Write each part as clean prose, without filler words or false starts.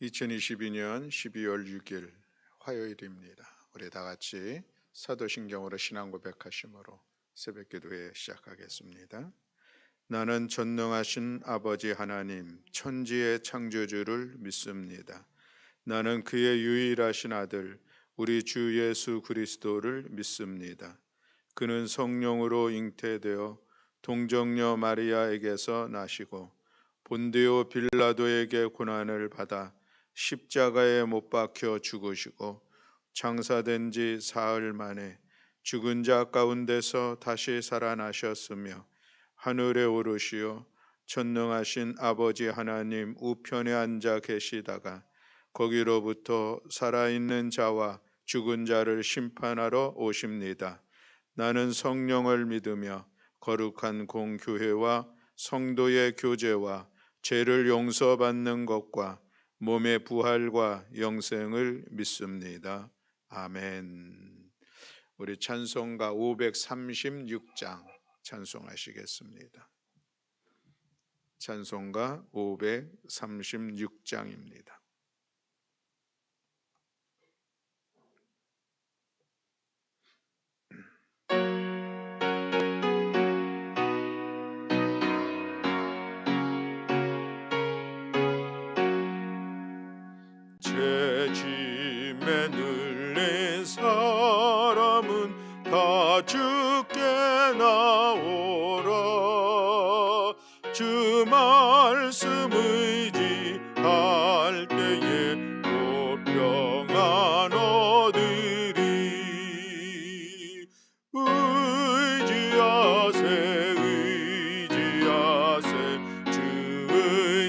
2022년 12월 6일 화요일입니다. 우리 다 같이 사도신경으로 신앙 고백하심으로 새벽 기도회 시작하겠습니다. 나는 전능하신 아버지 하나님 천지의 창조주를 믿습니다. 나는 그의 유일하신 아들 우리 주 예수 그리스도를 믿습니다. 그는 성령으로 잉태되어 동정녀 마리아에게서 나시고 본디오 빌라도에게 고난을 받아 십자가에 못 박혀 죽으시고 장사된 지 사흘 만에 죽은 자 가운데서 다시 살아나셨으며 하늘에 오르시어 전능하신 아버지 하나님 우편에 앉아 계시다가 거기로부터 살아있는 자와 죽은 자를 심판하러 오십니다. 나는 성령을 믿으며 거룩한 공교회와 성도의 교제와 죄를 용서받는 것과 몸의 부활과 영생을 믿습니다. 아멘. 우리 찬송가 536장 찬송하시겠습니다. 찬송가 536장입니다. 죄짐에 눌린 사람은 다 죽게 나오라. 주 말씀 의지할 때에 곧 평안 얻으리. 의지하세 의지하세 주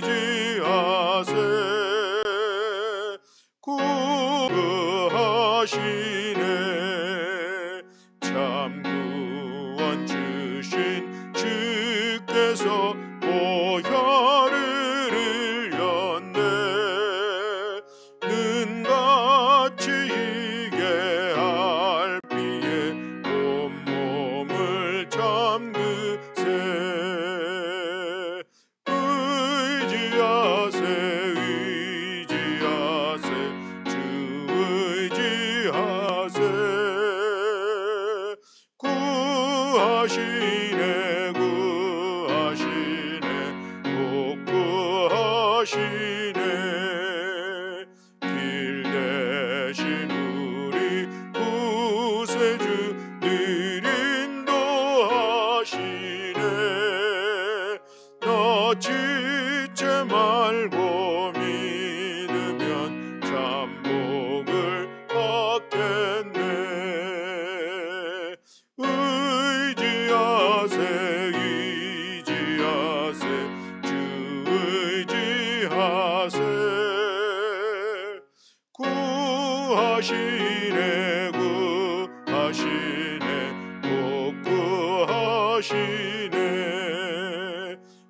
의지하세 구하시네. 참 구원 주신 주께서 보혈을 흘렸네. 눈같이 희게 알피에 온몸을 잠그세. 의지하세 의지하세 주 의지하세 구하시네 구하시네 꼭 구하시네. 길 대신 우리 구세주 늘 인도하시네. 너 지체 말고 믿으면 참 복을 받겠네. 의지하세 의지하세 주 의지하세 구하시네 구하시네 꼭 구하시네.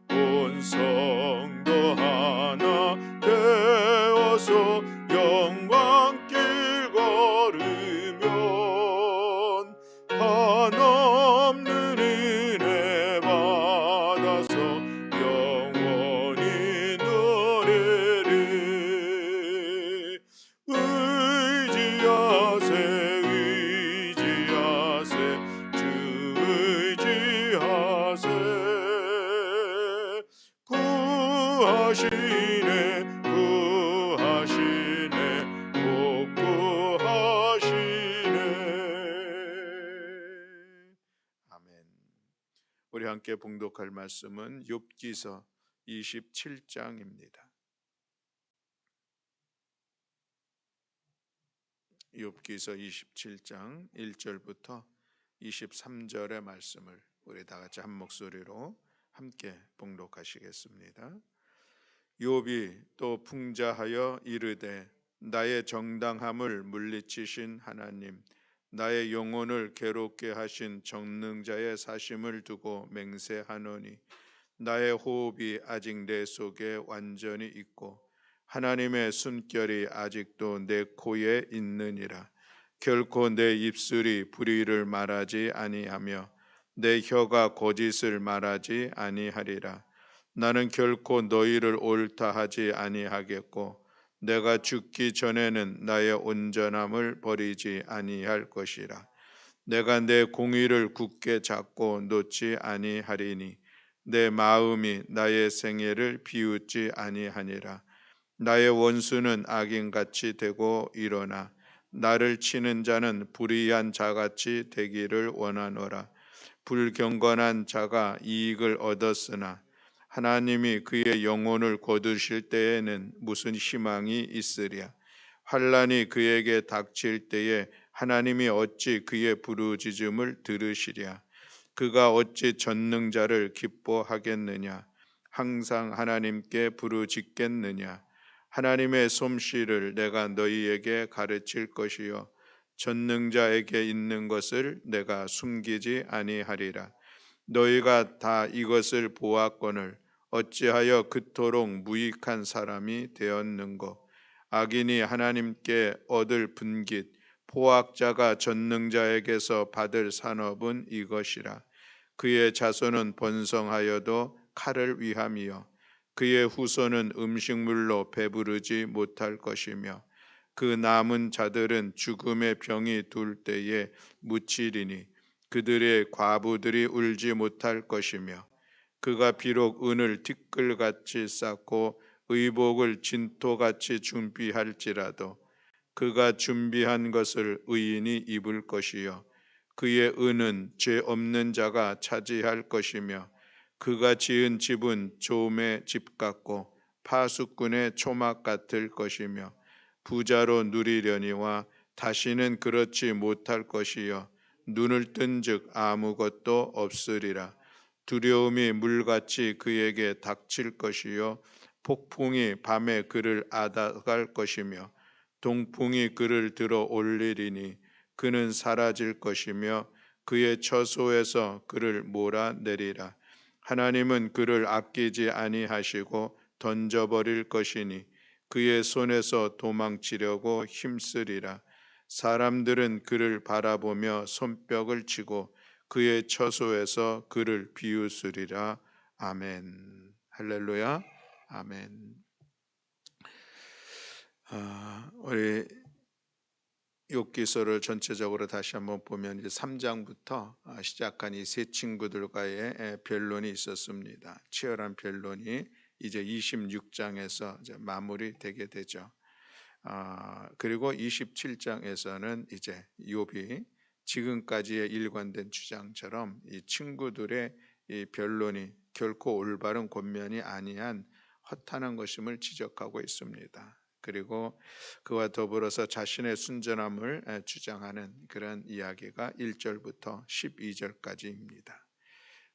온 성도 하나 되어서 영광길 걸으면 한없는 은혜 받아서 영원히 노래를. 의지하세 의지하세 주 의지하세 구하시네 구하시네 꼭 구하시네. 아멘. 우리 함께 봉독할 말씀은 욥기서 27장입니다. 욥기서 27장 1절부터 23절의 말씀을 우리 다 같이 한 목소리로 함께 봉독하시겠습니다. 욥이 또 풍자하여 이르되 나의 정당함을 물리치신 하나님, 나의 영혼을 괴롭게 하신 전능자의 사심을 두고 맹세하노니 나의 호흡이 아직 내 속에 완전히 있고 하나님의 숨결이 아직도 내 코에 있느니라. 결코 내 입술이 불의를 말하지 아니하며 내 혀가 거짓을 말하지 아니하리라. 나는 결코 너희를 옳다 하지 아니하겠고 내가 죽기 전에는 나의 온전함을 버리지 아니할 것이라. 내가 내 공의를 굳게 잡고 놓지 아니하리니 내 마음이 나의 생애를 비웃지 아니하니라. 나의 원수는 악인같이 되고 일어나 나를 치는 자는 불의한 자같이 되기를 원하노라. 불경건한 자가 이익을 얻었으나 하나님이 그의 영혼을 거두실 때에는 무슨 희망이 있으랴. 환난이 그에게 닥칠 때에 하나님이 어찌 그의 부르짖음을 들으시랴. 그가 어찌 전능자를 기뻐하겠느냐. 항상 하나님께 부르짖겠느냐. 하나님의 솜씨를 내가 너희에게 가르칠 것이요 전능자에게 있는 것을 내가 숨기지 아니하리라. 너희가 다 이것을 보았거늘 어찌하여 그토록 무익한 사람이 되었는고. 악인이 하나님께 얻을 분깃 포악자가 전능자에게서 받을 산업은 이것이라. 그의 자손은 번성하여도 칼을 위함이요 그의 후손은 음식물로 배부르지 못할 것이며 그 남은 자들은 죽음의 병이 둘 때에 묻히리니 그들의 과부들이 울지 못할 것이며 그가 비록 은을 티끌같이 쌓고 의복을 진토같이 준비할지라도 그가 준비한 것을 의인이 입을 것이요 그의 은은 죄 없는 자가 차지할 것이며 그가 지은 집은 조음의 집 같고 파수꾼의 초막 같을 것이며 부자로 누리려니와 다시는 그렇지 못할 것이요 눈을 뜬즉 아무것도 없으리라. 두려움이 물같이 그에게 닥칠 것이요 폭풍이 밤에 그를 앗아갈 것이며 동풍이 그를 들어 올리리니 그는 사라질 것이며 그의 처소에서 그를 몰아내리라. 하나님은 그를 아끼지 아니하시고 던져버릴 것이니 그의 손에서 도망치려고 힘쓰리라. 사람들은 그를 바라보며 손뼉을 치고 그의 처소에서 그를 비웃으리라. 아멘. 할렐루야. 아멘. 우리 욥기서를 전체적으로 다시 한번 보면 이제 3장부터 시작한 이 세 친구들과의 변론이 있었습니다. 치열한 변론이 이제 26장에서 이제 마무리되게 되죠. 그리고 27장에서는 이제 욥이 지금까지의 일관된 주장처럼 이 친구들의 이 변론이 결코 올바른 권면이 아니한 허탄한 것임을 지적하고 있습니다. 그리고 그와 더불어서 자신의 순전함을 주장하는 그런 이야기가 1절부터 12절까지입니다.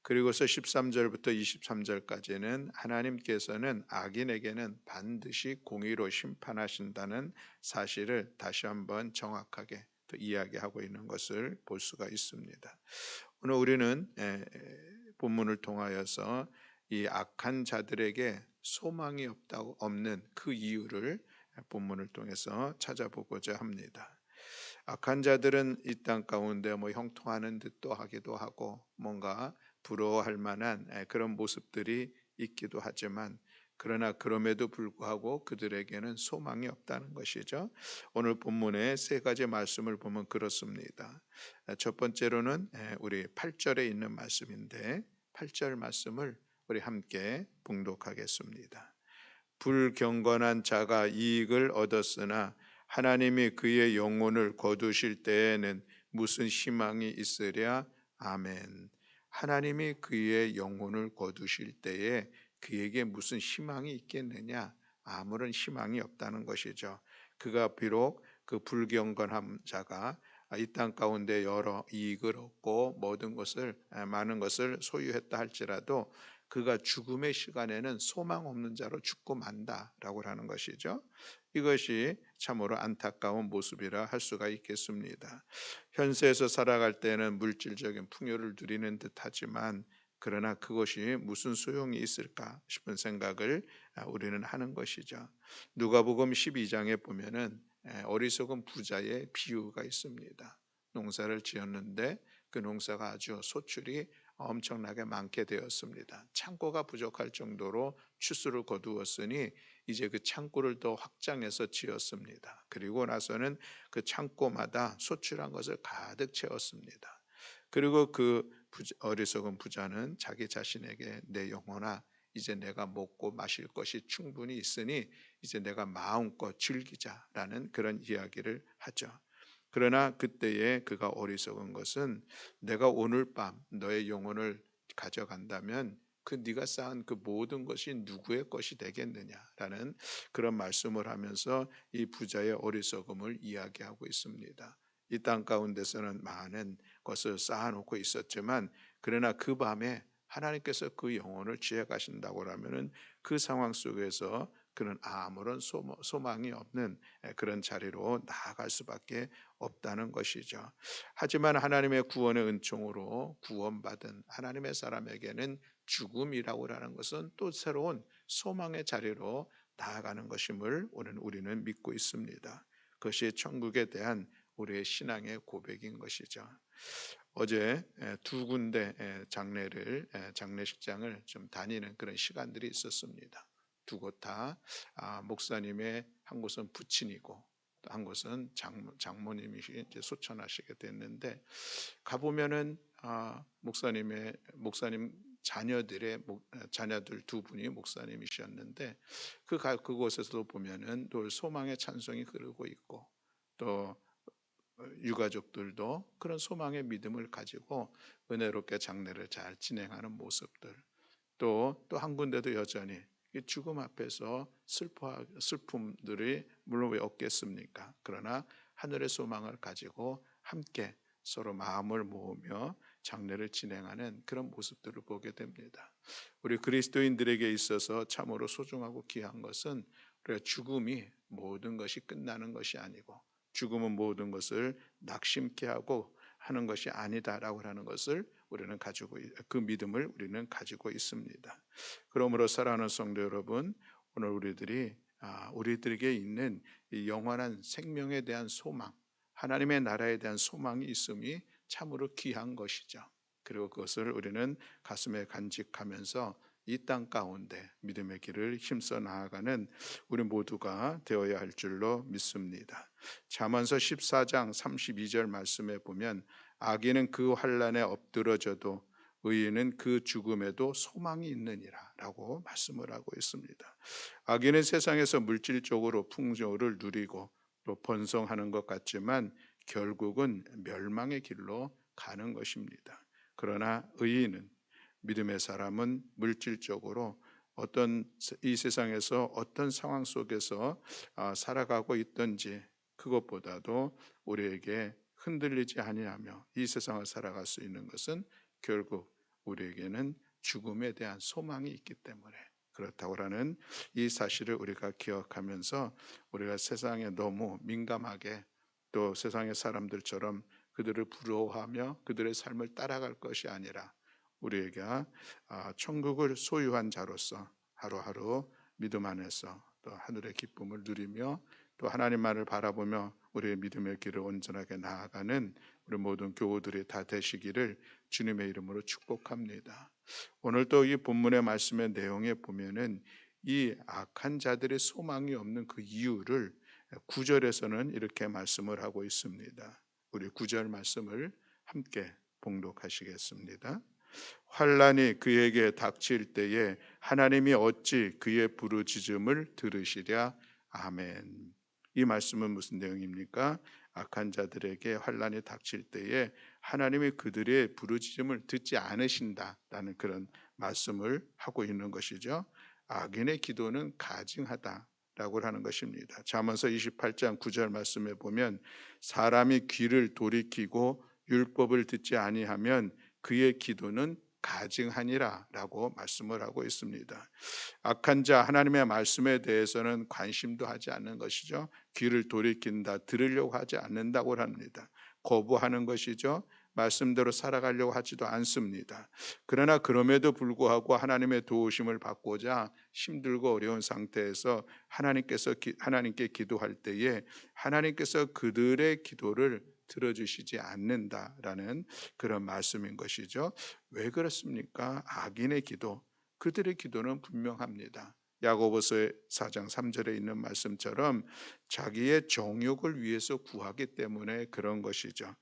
그리고서 13절부터 23절까지는 하나님께서는 악인에게는 반드시 공의로 심판하신다는 사실을 다시 한번 정확하게 또 이야기하고 있는 것을 볼 수가 있습니다. 오늘 우리는 본문을 통하여서 이 악한 자들에게 소망이 없는 그 이유를 본문을 통해서 찾아보고자 합니다. 악한 자들은 이 땅 가운데 형통하는 듯도 하기도 하고 뭔가 부러워할 만한 그런 모습들이 있기도 하지만 그러나 그럼에도 불구하고 그들에게는 소망이 없다는 것이죠. 오늘 본문의 세 가지 말씀을 보면 그렇습니다. 첫 번째로는 우리 8절에 있는 말씀인데 8절 말씀을 우리 함께 봉독하겠습니다. 불경건한 자가 이익을 얻었으나 하나님이 그의 영혼을 거두실 때에는 무슨 희망이 있으랴. 아멘. 하나님이 그의 영혼을 거두실 때에 그에게 무슨 희망이 있겠느냐? 아무런 희망이 없다는 것이죠. 그가 비록 그 불경건한 자가 이 땅 가운데 여러 이익을 얻고 많은 것을 소유했다 할지라도 그가 죽음의 시간에는 소망 없는 자로 죽고 만다라고 하는 것이죠. 이것이 참으로 안타까운 모습이라 할 수가 있겠습니다. 현세에서 살아갈 때는 물질적인 풍요를 누리는 듯하지만 그러나 그것이 무슨 소용이 있을까 싶은 생각을 우리는 하는 것이죠. 누가복음 12장에 보면은 어리석은 부자의 비유가 있습니다. 농사를 지었는데 그 농사가 아주 소출이 엄청나게 많게 되었습니다. 창고가 부족할 정도로 추수를 거두었으니 이제 그 창고를 더 확장해서 지었습니다. 그리고 나서는 그 창고마다 소출한 것을 가득 채웠습니다. 그리고 그 어리석은 부자는 자기 자신에게 내 영혼아 이제 내가 먹고 마실 것이 충분히 있으니 이제 내가 마음껏 즐기자라는 그런 이야기를 하죠. 그러나 그때에 그가 어리석은 것은 내가 오늘 밤 너의 영혼을 가져간다면 그 네가 쌓은 그 모든 것이 누구의 것이 되겠느냐라는 그런 말씀을 하면서 이 부자의 어리석음을 이야기하고 있습니다. 이 땅 가운데서는 많은 것을 쌓아놓고 있었지만 그러나 그 밤에 하나님께서 그 영혼을 취해 가신다고 하면은 그 상황 속에서 그는 아무런 소망이 없는 그런 자리로 나아갈 수밖에 없다는 것이죠. 하지만 하나님의 구원의 은총으로 구원받은 하나님의 사람에게는 죽음이라고 하는 것은 또 새로운 소망의 자리로 나아가는 것임을 오늘 우리는 믿고 있습니다. 그것이 천국에 대한 우리의 신앙의 고백인 것이죠. 어제 두 군데 장례식장을 좀 다니는 그런 시간들이 있었습니다. 두 곳 다 목사님의 한 곳은 부친이고 또 한 곳은 장모님이 이제 소천하시게 됐는데 가보면은 목사님 자녀들 두 분이 목사님이셨는데 그곳에서도 보면은 늘 소망의 찬송이 흐르고 있고 또 유가족들도 그런 소망의 믿음을 가지고 은혜롭게 장례를 잘 진행하는 모습들 또 한 군데도 여전히 죽음 앞에서 슬픔들이 물론 왜 없겠습니까? 그러나 하늘의 소망을 가지고 함께 서로 마음을 모으며 장례를 진행하는 그런 모습들을 보게 됩니다. 우리 그리스도인들에게 있어서 참으로 소중하고 귀한 것은 우리가 죽음이 모든 것이 끝나는 것이 아니고 죽음은 모든 것을 낙심케 하고 하는 것이 아니다라고 하는 것을 우리는 가지고 그 믿음을 우리는 가지고 있습니다. 그러므로 사랑하는 성도 여러분, 오늘 우리들에게 있는 이 영원한 생명에 대한 소망, 하나님의 나라에 대한 소망이 있음이 참으로 귀한 것이죠. 그리고 그것을 우리는 가슴에 간직하면서 이 땅 가운데 믿음의 길을 힘써 나아가는 우리 모두가 되어야 할 줄로 믿습니다. 잠언서 14장 32절 말씀에 보면 악인은 그 환난에 엎드러져도 의인은 그 죽음에도 소망이 있느니라 라고 말씀을 하고 있습니다. 악인은 세상에서 물질적으로 풍요를 누리고 또 번성하는 것 같지만 결국은 멸망의 길로 가는 것입니다. 그러나 의인은 믿음의 사람은 물질적으로 이 세상에서 어떤 상황 속에서 살아가고 있든지 그것보다도 우리에게 흔들리지 아니하며 이 세상을 살아갈 수 있는 것은 결국 우리에게는 죽음에 대한 소망이 있기 때문에 그렇다고 하는 이 사실을 우리가 기억하면서 우리가 세상에 너무 민감하게 또 세상의 사람들처럼 그들을 부러워하며 그들의 삶을 따라갈 것이 아니라 우리에게 천국을 소유한 자로서 하루하루 믿음 안에서 또 하늘의 기쁨을 누리며 또 하나님만을 바라보며 우리의 믿음의 길을 온전하게 나아가는 우리 모든 교우들이 다 되시기를 주님의 이름으로 축복합니다. 오늘 또 이 본문의 말씀의 내용에 보면은 이 악한 자들의 소망이 없는 그 이유를 9절에서는 이렇게 말씀을 하고 있습니다. 우리 9절 말씀을 함께 봉독하시겠습니다. 환난이 그에게 닥칠 때에 하나님이 어찌 그의 부르짖음을 들으시랴. 아멘. 이 말씀은 무슨 내용입니까? 악한 자들에게 환난이 닥칠 때에 하나님이 그들의 부르짖음을 듣지 않으신다라는 그런 말씀을 하고 있는 것이죠. 악인의 기도는 가증하다라고 하는 것입니다. 잠언서 28장 9절 말씀에 보면 사람이 귀를 돌이키고 율법을 듣지 아니하면 그의 기도는 가증하니라 라고 말씀을 하고 있습니다. 악한 자 하나님의 말씀에 대해서는 관심도 하지 않는 것이죠. 귀를 돌이킨다, 들으려고 하지 않는다고 합니다. 거부하는 것이죠. 말씀대로 살아가려고 하지도 않습니다. 그러나 그럼에도 불구하고 하나님의 도우심을 받고자 힘들고 어려운 상태에서 하나님께 기도할 때에 하나님께서 그들의 기도를 들어주시지 않는다라는 그런 말씀인 것이죠. 왜 그렇습니까? 악인의 기도, 그들의 기도는 분명합니다. 야고보서 4장 3절에 있는 말씀처럼 자기의 정욕을 위해서 구하기 때문에 그런 것이죠.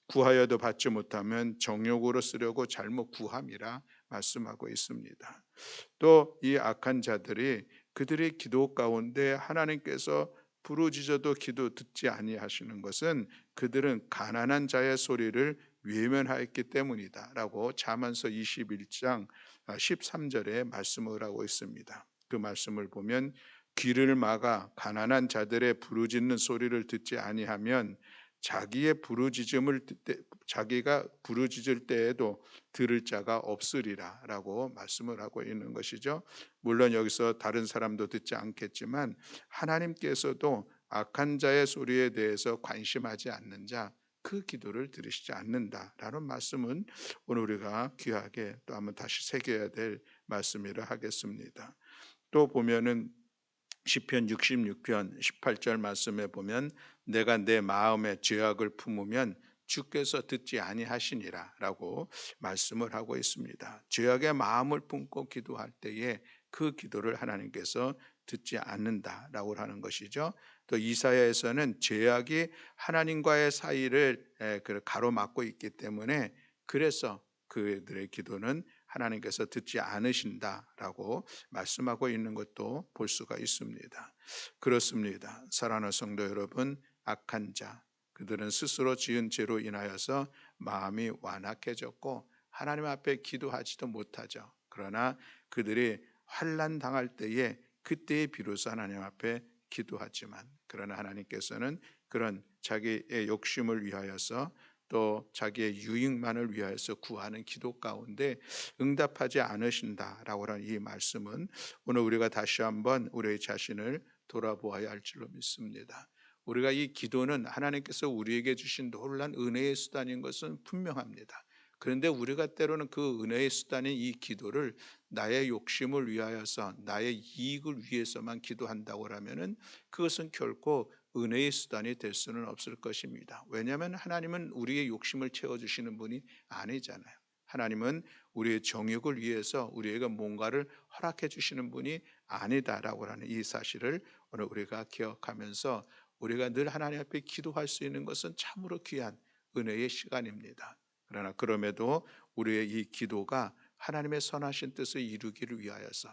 구하여도 받지 못하면 정욕으로 쓰려고 잘못 구함이라 말씀하고 있습니다. 또 이 악한 자들이 그들의 기도 가운데 하나님께서 부르짖어도 기도 듣지 아니하시는 것은 그들은 가난한 자의 소리를 외면하였기 때문이다라고 잠언서 21장 13절에 말씀을 하고 있습니다. 그 말씀을 보면 귀를 막아 가난한 자들의 부르짖는 소리를 듣지 아니하면 자기가 부르짖을 때에도 들을 자가 없으리라라고 말씀을 하고 있는 것이죠. 물론 여기서 다른 사람도 듣지 않겠지만 하나님께서도 악한 자의 소리에 대해서 관심하지 않는 자, 그 기도를 들으시지 않는다라는 말씀은 오늘 우리가 귀하게 또 한번 다시 새겨야 될 말씀이라 하겠습니다. 또 보면은 시편 66편 18절 말씀에 보면 내가 내 마음에 죄악을 품으면 주께서 듣지 아니하시니라라고 말씀을 하고 있습니다. 죄악의 마음을 품고 기도할 때에 그 기도를 하나님께서 듣지 않는다라고 하는 것이죠. 또 이사야에서는 죄악이 하나님과의 사이를 가로막고 있기 때문에 그래서 그들의 기도는 하나님께서 듣지 않으신다라고 말씀하고 있는 것도 볼 수가 있습니다. 그렇습니다. 사랑하는 성도 여러분, 악한 자, 그들은 스스로 지은 죄로 인하여서 마음이 완악해졌고 하나님 앞에 기도하지도 못하죠. 그러나 그들이 환난 당할 때에 그때에 비로소 하나님 앞에 기도하지만, 그러나 하나님께서는 그런 자기의 욕심을 위하여서 또 자기의 유익만을 위하여서 구하는 기도 가운데 응답하지 않으신다라고 하는 이 말씀은 오늘 우리가 다시 한번 우리의 자신을 돌아보아야 할 줄로 믿습니다. 우리가 이 기도는 하나님께서 우리에게 주신 놀란 은혜의 수단인 것은 분명합니다. 그런데 우리가 때로는 그 은혜의 수단인 이 기도를 나의 욕심을 위하여서 나의 이익을 위해서만 기도한다고 하면은 그것은 결코 은혜의 수단이 될 수는 없을 것입니다. 왜냐하면 하나님은 우리의 욕심을 채워주시는 분이 아니잖아요. 하나님은 우리의 정욕을 위해서 우리에게 뭔가를 허락해 주시는 분이 아니다라고 하는 이 사실을 오늘 우리가 기억하면서 우리가 늘 하나님 앞에 기도할 수 있는 것은 참으로 귀한 은혜의 시간입니다. 그러나 그럼에도 우리의 이 기도가 하나님의 선하신 뜻을 이루기를 위하여서,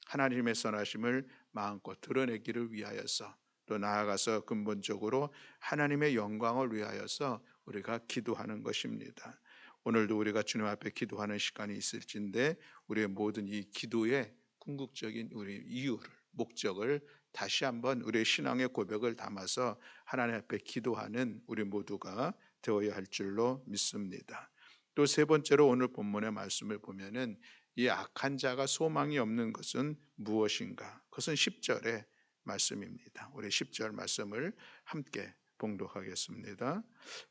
하나님의 선하심을 마음껏 드러내기를 위하여서, 또 나아가서 근본적으로 하나님의 영광을 위하여서 우리가 기도하는 것입니다. 오늘도 우리가 주님 앞에 기도하는 시간이 있을진데 우리의 모든 이 기도의 궁극적인 우리 이유를, 목적을 다시 한번 우리의 신앙의 고백을 담아서 하나님 앞에 기도하는 우리 모두가 되어야 할 줄로 믿습니다. 또 세 번째로 오늘 본문의 말씀을 보면은 이 악한 자가 소망이 없는 것은 무엇인가? 그것은 10절의 말씀입니다. 우리 10절 말씀을 함께 봉독하겠습니다.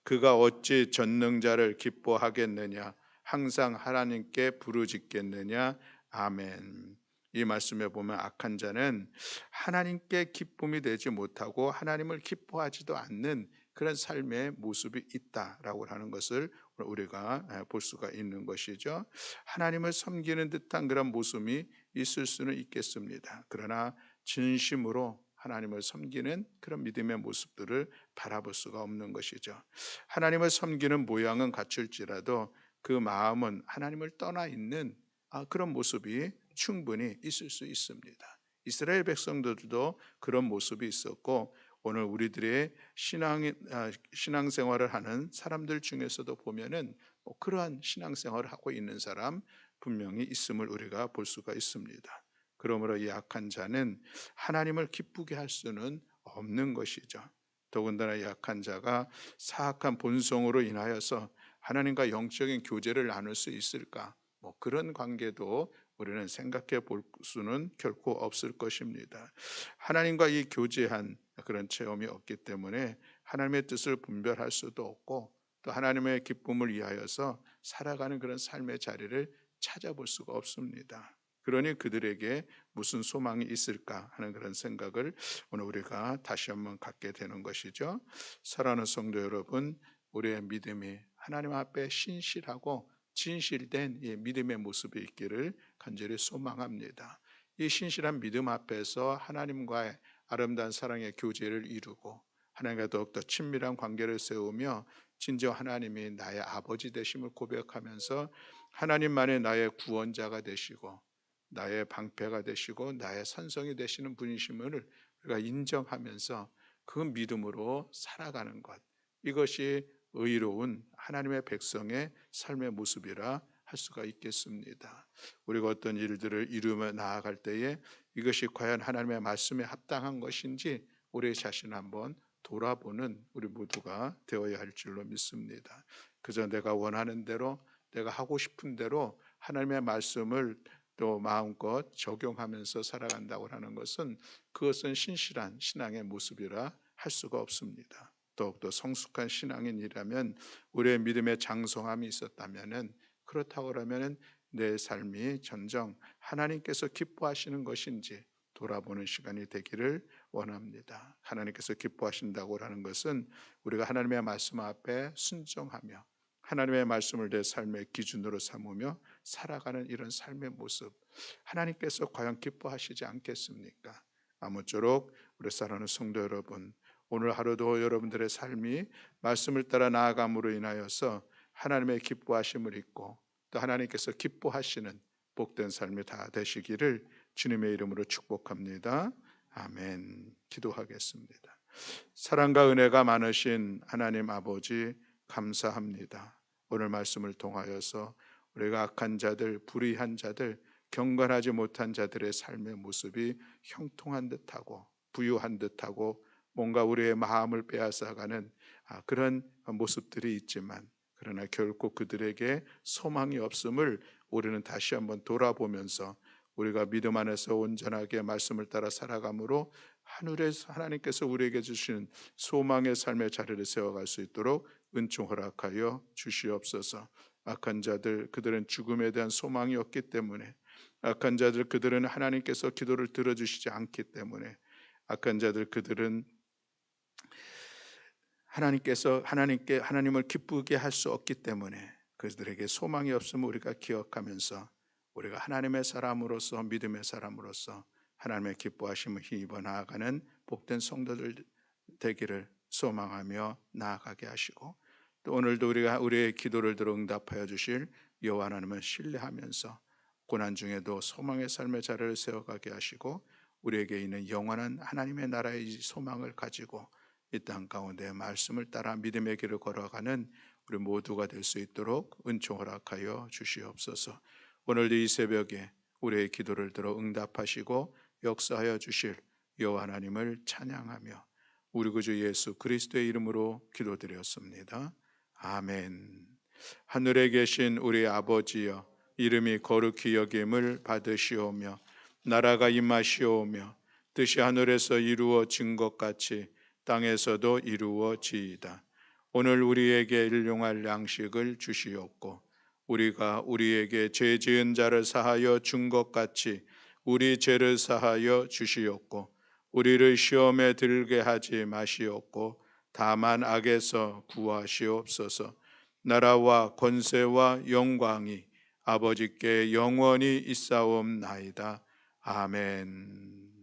그가 어찌 전능자를 기뻐하겠느냐? 항상 하나님께 부르짖겠느냐? 아멘. 이 말씀에 보면 악한 자는 하나님께 기쁨이 되지 못하고 하나님을 기뻐하지도 않는 그런 삶의 모습이 있다라고 하는 것을 우리가 볼 수가 있는 것이죠. 하나님을 섬기는 듯한 그런 모습이 있을 수는 있겠습니다. 그러나 진심으로 하나님을 섬기는 그런 믿음의 모습들을 바라볼 수가 없는 것이죠. 하나님을 섬기는 모양은 갖출지라도 그 마음은 하나님을 떠나 있는 그런 모습이 충분히 있을 수 있습니다. 이스라엘 백성들도 그런 모습이 있었고 오늘 우리들의 신앙생활을 하는 사람들 중에서도 보면은 그러한 신앙생활을 하고 있는 사람 분명히 있음을 우리가 볼 수가 있습니다. 그러므로 이 악한 자는 하나님을 기쁘게 할 수는 없는 것이죠. 더군다나 이 악한 자가 사악한 본성으로 인하여서 하나님과 영적인 교제를 나눌 수 있을까? 그런 관계도 우리는 생각해 볼 수는 결코 없을 것입니다. 하나님과 이 교제한 그런 체험이 없기 때문에 하나님의 뜻을 분별할 수도 없고 또 하나님의 기쁨을 위하여서 살아가는 그런 삶의 자리를 찾아볼 수가 없습니다. 그러니 그들에게 무슨 소망이 있을까 하는 그런 생각을 오늘 우리가 다시 한번 갖게 되는 것이죠. 사랑하는 성도 여러분, 우리의 믿음이 하나님 앞에 신실하고 진실된 믿음의 모습이 있기를 간절히 소망합니다. 이 신실한 믿음 앞에서 하나님과의 아름다운 사랑의 교제를 이루고 하나님과 더욱더 친밀한 관계를 세우며 진정 하나님이 나의 아버지 되심을 고백하면서 하나님만이 나의 구원자가 되시고 나의 방패가 되시고 나의 선성이 되시는 분이심을 우리가 인정하면서 그 믿음으로 살아가는 것, 이것이 의로운 하나님의 백성의 삶의 모습이라 할 수가 있겠습니다. 우리가 어떤 일들을 이루며 나아갈 때에 이것이 과연 하나님의 말씀에 합당한 것인지 우리 자신 한번 돌아보는 우리 모두가 되어야 할 줄로 믿습니다. 그저 내가 원하는 대로, 내가 하고 싶은 대로 하나님의 말씀을 또 마음껏 적용하면서 살아간다고 하는 것은, 그것은 신실한 신앙의 모습이라 할 수가 없습니다. 더욱더 성숙한 신앙인이라면, 우리의 믿음의 장성함이 있었다면은, 그렇다고 하면은 내 삶이 전정 하나님께서 기뻐하시는 것인지 돌아보는 시간이 되기를 원합니다. 하나님께서 기뻐하신다고 하는 것은 우리가 하나님의 말씀 앞에 순종하며 하나님의 말씀을 내 삶의 기준으로 삼으며 살아가는 이런 삶의 모습, 하나님께서 과연 기뻐하시지 않겠습니까? 아무쪼록 우리 사랑하는 성도 여러분, 오늘 하루도 여러분들의 삶이 말씀을 따라 나아감으로 인하여서 하나님의 기뻐하심을 잊고 또 하나님께서 기뻐하시는 복된 삶이 다 되시기를 주님의 이름으로 축복합니다. 아멘. 기도하겠습니다. 사랑과 은혜가 많으신 하나님 아버지, 감사합니다. 오늘 말씀을 통하여서 우리가 악한 자들, 불의한 자들, 경건하지 못한 자들의 삶의 모습이 형통한 듯하고 부유한 듯하고 뭔가 우리의 마음을 빼앗아가는 그런 모습들이 있지만, 그러나 결코 그들에게 소망이 없음을 우리는 다시 한번 돌아보면서 우리가 믿음 안에서 온전하게 말씀을 따라 살아감으로 하늘에서 하나님께서 우리에게 주시는 소망의 삶의 자리를 세워갈 수 있도록 은총 허락하여 주시옵소서. 악한 자들, 그들은 죽음에 대한 소망이 없기 때문에, 악한 자들, 그들은 하나님께서 기도를 들어주시지 않기 때문에, 악한 자들, 그들은 하나님을 기쁘게 할 수 없기 때문에 그들에게 소망이 없음을 우리가 기억하면서 우리가 하나님의 사람으로서, 믿음의 사람으로서 하나님의 기뻐하심을 힘입어 나아가는 복된 성도들 되기를 소망하며 나아가게 하시고, 또 오늘도 우리가 우리의 기도를 들어 응답하여 주실 여호와 하나님을 신뢰하면서 고난 중에도 소망의 삶의 자리를 세워가게 하시고, 우리에게 있는 영원한 하나님의 나라의 소망을 가지고 이 땅 가운데 말씀을 따라 믿음의 길을 걸어가는 우리 모두가 될 수 있도록 은총 허락하여 주시옵소서. 오늘도 이 새벽에 우리의 기도를 들어 응답하시고 역사하여 주실 여호와 하나님을 찬양하며 우리 구주 예수 그리스도의 이름으로 기도드렸습니다. 아멘. 하늘에 계신 우리 아버지여, 이름이 거룩히 여김을 받으시오며 나라가 임하시오며 뜻이 하늘에서 이루어진 것 같이 땅에서도 이루어지이다. 오늘 우리에게 일용할 양식을 주시옵고 우리가 우리에게 죄 지은 자를 사하여 준 것 같이 우리 죄를 사하여 주시옵고 우리를 시험에 들게 하지 마시옵고 다만 악에서 구하시옵소서. 나라와 권세와 영광이 아버지께 영원히 있사옵나이다. 아멘.